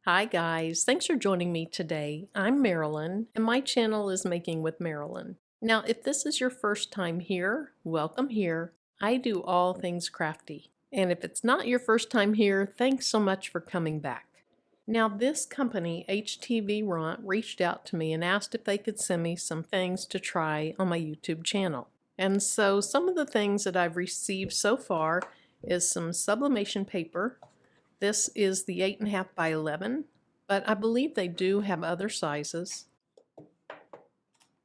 Hi guys, thanks for joining me today. I'm Marilyn and my channel is Making with Marilyn. Now if this is your first time here, welcome here. I do all things crafty. And if it's not your first time here, thanks so much for coming back. Now this company, HTVRont, reached out to me and asked if they could send me some things to try on my YouTube channel. And so some of the things that I've received so far is some sublimation paper. This is the 8.5 by 11, but I believe they do have other sizes.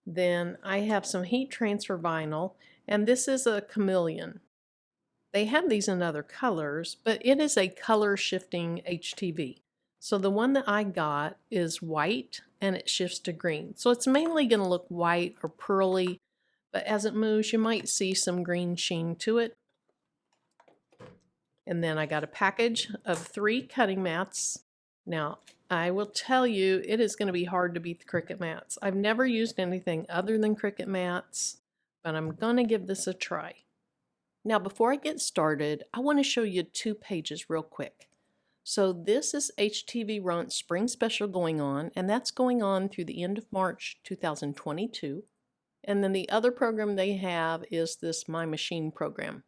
Then I have some heat transfer vinyl, and this is a chameleon. They have these in other colors, but it is a color shifting HTV. So the one that I got is white and it shifts to green. So it's mainly going to look white or pearly, but as it moves you might see some green sheen to it. And then I got a package of 3 cutting mats. Now, I will tell you, it is going to be hard to beat the Cricut mats. I've never used anything other than Cricut mats, but I'm going to give this a try. Now, before I get started, I want to show you 2 pages real quick. So this is HTVRont Spring Special going on, and that's going on through the end of March 2022. And then the other program they have is this My Machine program.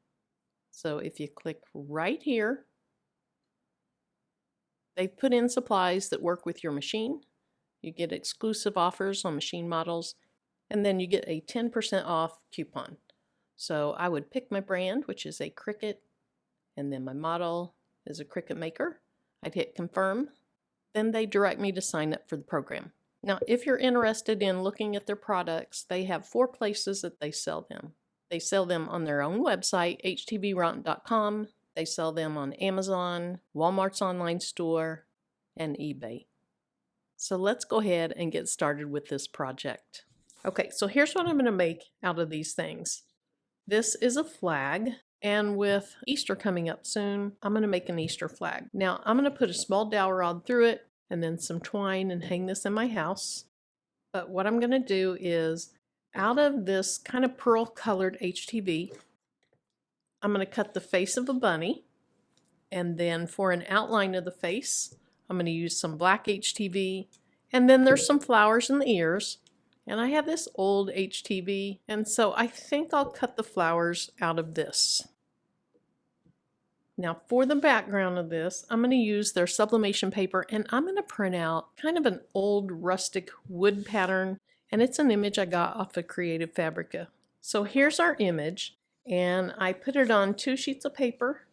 So if you click right here, they've put in supplies that work with your machine. You get exclusive offers on machine models, and then you get a 10% off coupon. So I would pick my brand, which is a Cricut, and then my model is a Cricut Maker. I'd hit confirm. Then they direct me to sign up for the program. Now, if you're interested in looking at their products, they have 4 places that they sell them. They sell them on their own website, HTVRont.com. They sell them on Amazon, Walmart's online store, and eBay. So let's go ahead and get started with this project. Okay, so here's what I'm going to make out of these things. This is a flag, and with Easter coming up soon, I'm going to make an Easter flag. Now, I'm going to put a small dowel rod through it and then some twine and hang this in my house. But what I'm going to do is, out of this kind of pearl colored HTV, I'm going to cut the face of a bunny, and then for an outline of the face, I'm going to use some black HTV, and then there's some flowers in the ears, and I have this old HTV, and so I think I'll cut the flowers out of this. Now for the background of this, I'm going to use their sublimation paper, and I'm going to print out kind of an old rustic wood pattern, and it's an image I got off of Creative Fabrica. So here's our image, and I put it on 2 sheets of paper.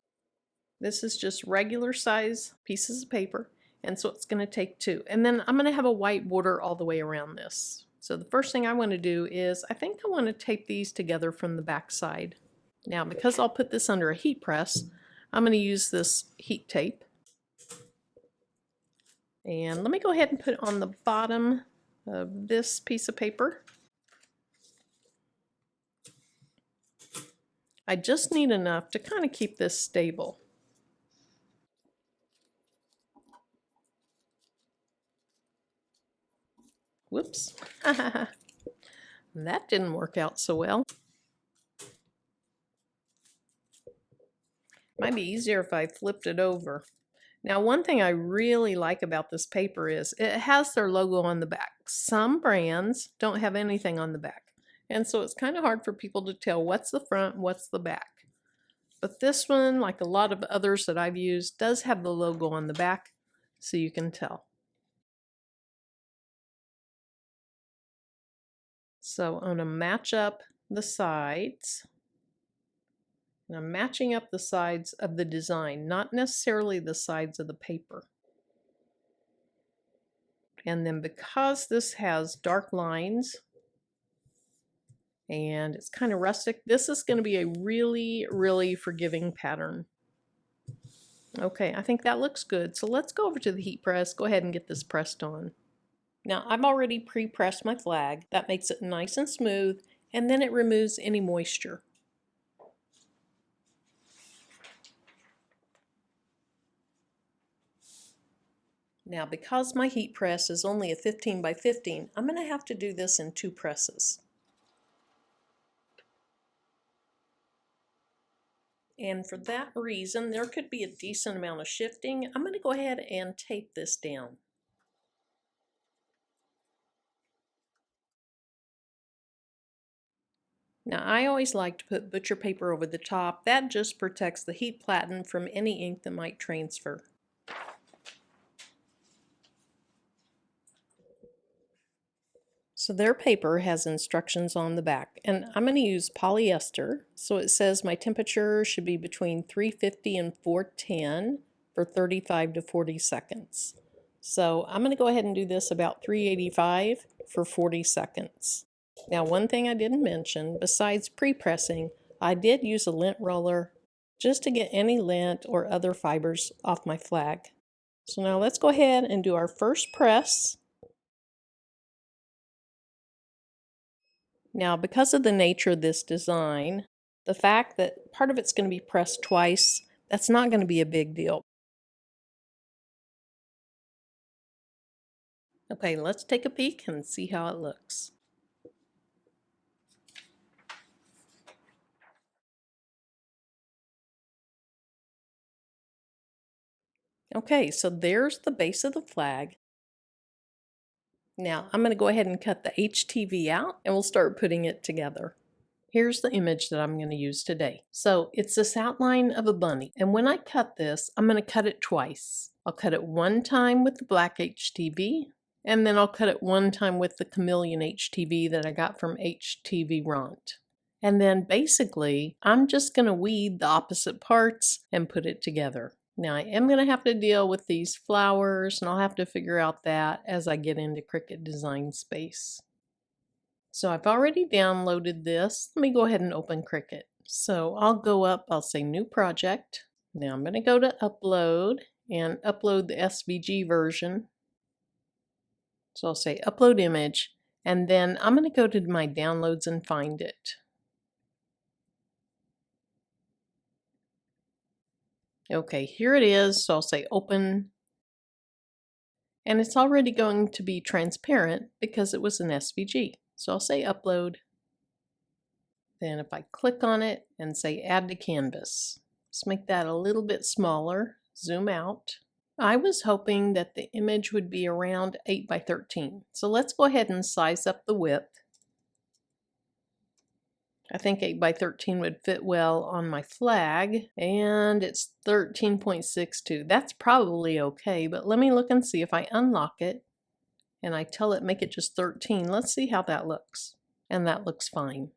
This is just regular size pieces of paper, and so it's going to take 2. And then I'm going to have a white border all the way around this. So the first thing I want to do is, I think I want to tape these together from the back side. Now because I'll put this under a heat press, I'm going to use this heat tape. And let me go ahead and put it on the bottom of this piece of paper. I just need enough to kind of keep this stable. Whoops. That didn't work out so well. Might be easier if I flipped it over. Now, one thing I really like about this paper is it has their logo on the back. Some brands don't have anything on the back, and so it's kind of hard for people to tell what's the front, what's the back. But this one, like a lot of others that I've used, does have the logo on the back, so you can tell. So I'm going to match up the sides. And I'm matching up the sides of the design, not necessarily the sides of the paper. And then because this has dark lines and it's kind of rustic, this is going to be a really, really forgiving pattern. Okay, I think that looks good. So let's go over to the heat press. Go ahead and get this pressed on. Now I've already pre-pressed my flag. That makes it nice and smooth, and then it removes any moisture. Now because my heat press is only a 15 by 15, I'm going to have to do this in 2 presses. And for that reason, there could be a decent amount of shifting. I'm going to go ahead and tape this down. Now, I always like to put butcher paper over the top. That just protects the heat platen from any ink that might transfer. So their paper has instructions on the back, and I'm going to use polyester. So it says my temperature should be between 350 and 410 for 35 to 40 seconds. So I'm going to go ahead and do this about 385 for 40 seconds. Now, one thing I didn't mention, besides pre-pressing, I did use a lint roller just to get any lint or other fibers off my flag. So now let's go ahead and do our first press. Now, because of the nature of this design, the fact that part of it's going to be pressed twice, that's not going to be a big deal. Okay, let's take a peek and see how it looks. Okay, so there's the base of the flag. Now, I'm going to go ahead and cut the HTV out and we'll start putting it together. Here's the image that I'm going to use today. So it's this outline of a bunny, and when I cut this, I'm going to cut it twice. I'll cut it one time with the black HTV, and then I'll cut it one time with the chameleon HTV that I got from HTVRont. And then basically, I'm just going to weed the opposite parts and put it together. Now I am going to have to deal with these flowers, and I'll have to figure out that as I get into Cricut Design Space. So I've already downloaded this. Let me go ahead and open Cricut. So I'll go up, I'll say New Project. Now I'm going to go to Upload and upload the SVG version. So I'll say Upload Image, and then I'm going to go to my downloads and find it. Okay, here it is. So I'll say Open. And it's already going to be transparent because it was an SVG. So I'll say Upload. Then if I click on it and say Add to Canvas, let's make that a little bit smaller, zoom out. I was hoping that the image would be around 8 by 13. So let's go ahead and size up the width. I think 8 by 13 would fit well on my flag, and it's 13.62. That's probably okay, but let me look and see. If I unlock it and I tell it make it just 13, let's see how that looks. And that looks fine.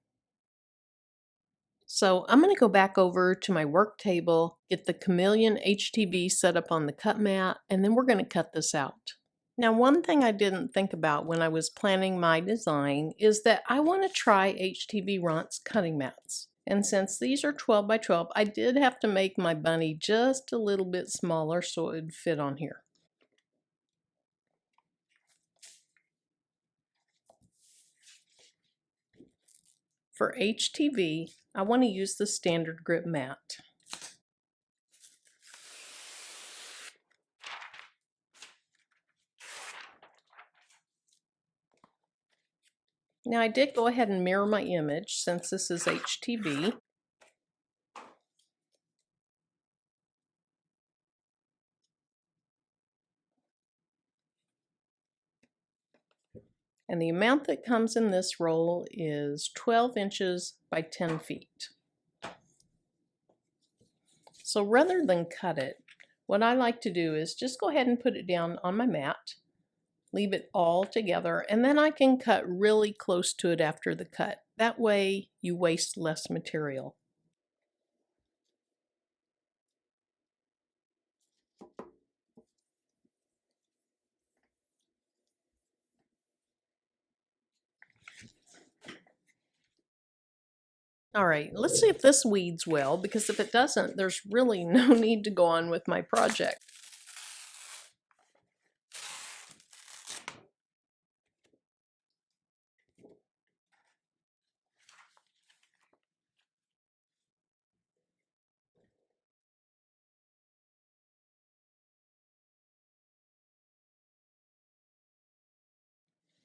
So I'm going to go back over to my work table, get the chameleon HTV set up on the cut mat, and then we're going to cut this out. Now, one thing I didn't think about when I was planning my design is that I want to try HTVRont's cutting mats. And since these are 12 by 12, I did have to make my bunny just a little bit smaller so it would fit on here. For HTV, I want to use the standard grip mat. Now I did go ahead and mirror my image since this is HTV. And the amount that comes in this roll is 12 inches by 10 feet. So rather than cut it, what I like to do is just go ahead and put it down on my mat, leave it all together, and then I can cut really close to it after the cut. That way you waste less material. All right, let's see if this weeds well, because if it doesn't, there's really no need to go on with my project.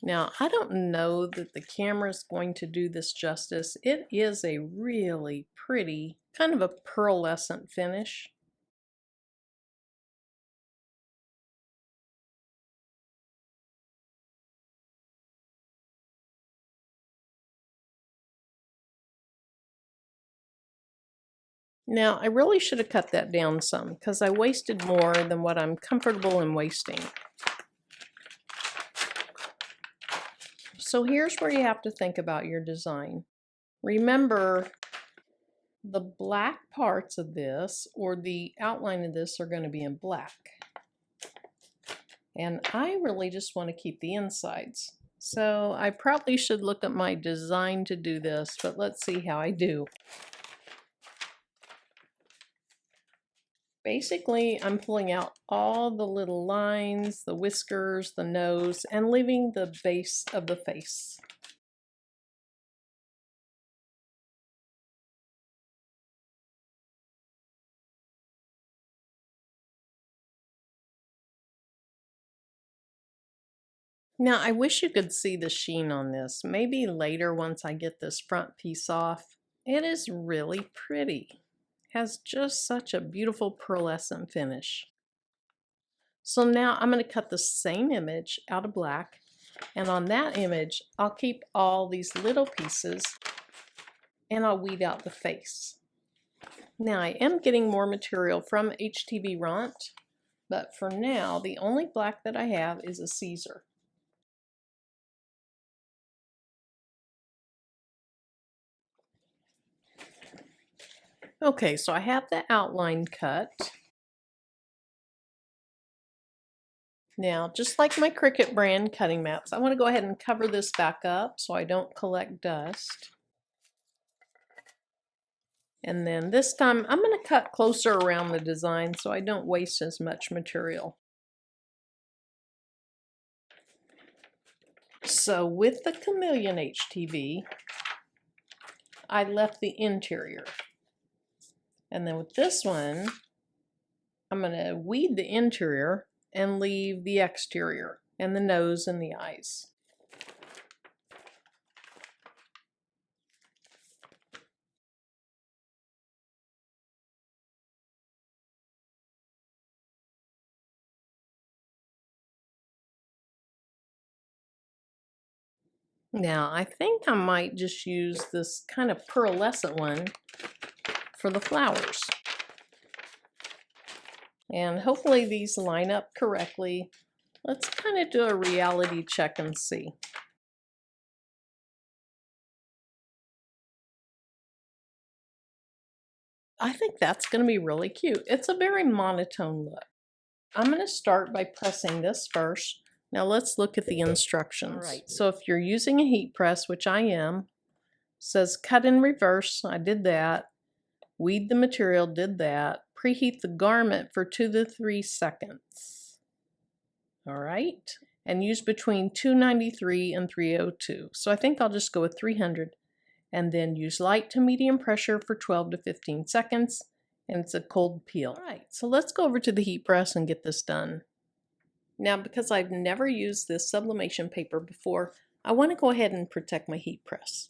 Now, I don't know that the camera is going to do this justice. It is a really pretty kind of a pearlescent finish. Now, I really should have cut that down some because I wasted more than what I'm comfortable in wasting. So here's where you have to think about your design. Remember, the black parts of this, or the outline of this, are going to be in black. And I really just want to keep the insides. So I probably should look at my design to do this, but let's see how I do. Basically, I'm pulling out all the little lines, the whiskers, the nose, and leaving the base of the face. Now, I wish you could see the sheen on this. Maybe later once I get this front piece off. It is really pretty. Has just such a beautiful pearlescent finish. So now I'm going to cut the same image out of black, and on that image I'll keep all these little pieces and I'll weed out the face. Now I am getting more material from HTVRont, but for now the only black that I have is a Caesar. Okay, so I have the outline cut. Now, just like my Cricut brand cutting mats, I want to go ahead and cover this back up so I don't collect dust. And then this time I'm going to cut closer around the design so I don't waste as much material. So with the Chameleon HTV, I left the interior. And then with this one, I'm going to weed the interior and leave the exterior and the nose and the eyes. Now, I think I might just use this kind of pearlescent one for the flowers. And hopefully these line up correctly. Let's kind of do a reality check and see. I think that's going to be really cute. It's a very monotone look. I'm going to start by pressing this first. Now let's look at the instructions. All right, so if you're using a heat press, which I am, it says cut in reverse. I did that. Weed the material, did that. Preheat the garment for 2 to 3 seconds. All right, and use between 293 and 302. So I think I'll just go with 300, and then use light to medium pressure for 12 to 15 seconds, and it's a cold peel. All right, so let's go over to the heat press and get this done. Now, because I've never used this sublimation paper before, I want to go ahead and protect my heat press.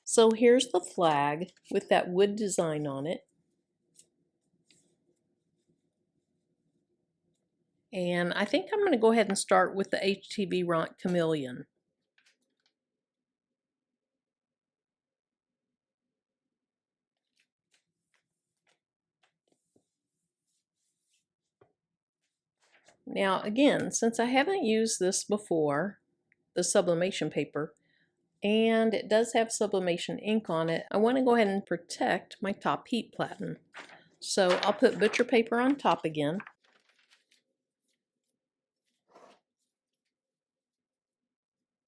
So here's the flag with that wood design on it. And I think I'm going to go ahead and start with the HTVRont Chameleon. Now again, since I haven't used this before, the sublimation paper, and it does have sublimation ink on it, I want to go ahead and protect my top heat platen. So I'll put butcher paper on top again.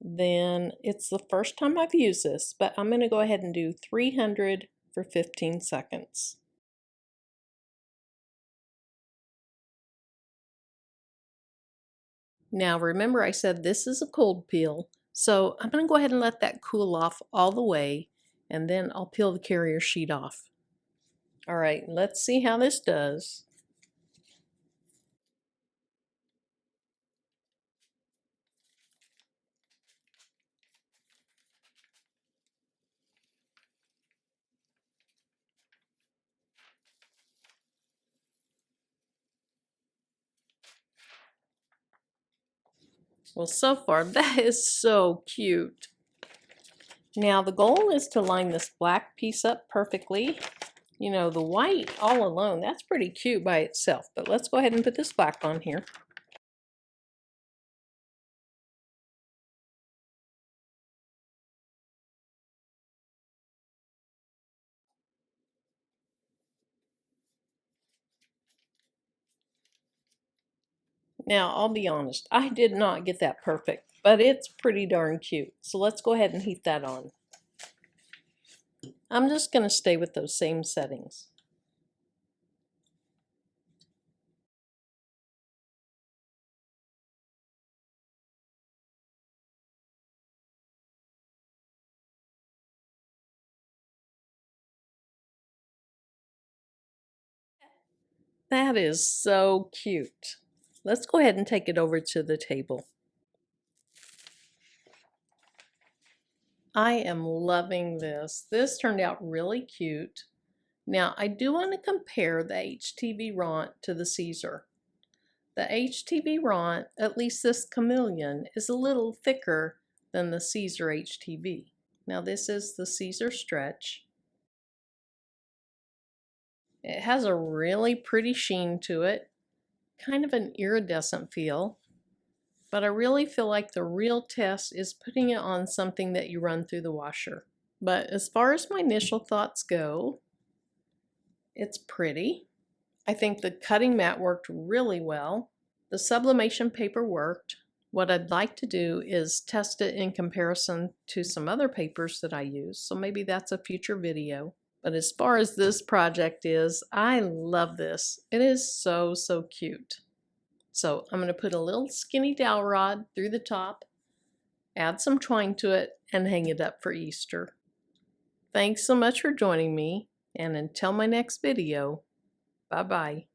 Then it's the first time I've used this, but I'm going to go ahead and do 300 for 15 seconds. Now remember I said this is a cold peel, so I'm going to go ahead and let that cool off all the way, and then I'll peel the carrier sheet off. All right, let's see how this does. Well, so far that is so cute. Now the goal is to line this black piece up perfectly. You know, the white all alone, that's pretty cute by itself, but let's go ahead and put this black on here. Now, I'll be honest, I did not get that perfect, but it's pretty darn cute. So let's go ahead and heat that on. I'm just going to stay with those same settings. That is so cute. Let's go ahead and take it over to the table. I am loving this. This turned out really cute. Now, I do want to compare the HTVRont to the Caesar. The HTVRont, at least this chameleon, is a little thicker than the Caesar HTV. Now, this is the Caesar stretch. It has a really pretty sheen to it, kind of an iridescent feel. But I really feel like the real test is putting it on something that you run through the washer. But as far as my initial thoughts go, it's pretty. I think the cutting mat worked really well. The sublimation paper worked. What I'd like to do is test it in comparison to some other papers that I use, so maybe that's a future video. But as far as this project is, I love this. It is so, so cute. So I'm going to put a little skinny dowel rod through the top, add some twine to it, and hang it up for Easter. Thanks so much for joining me, and until my next video, bye-bye.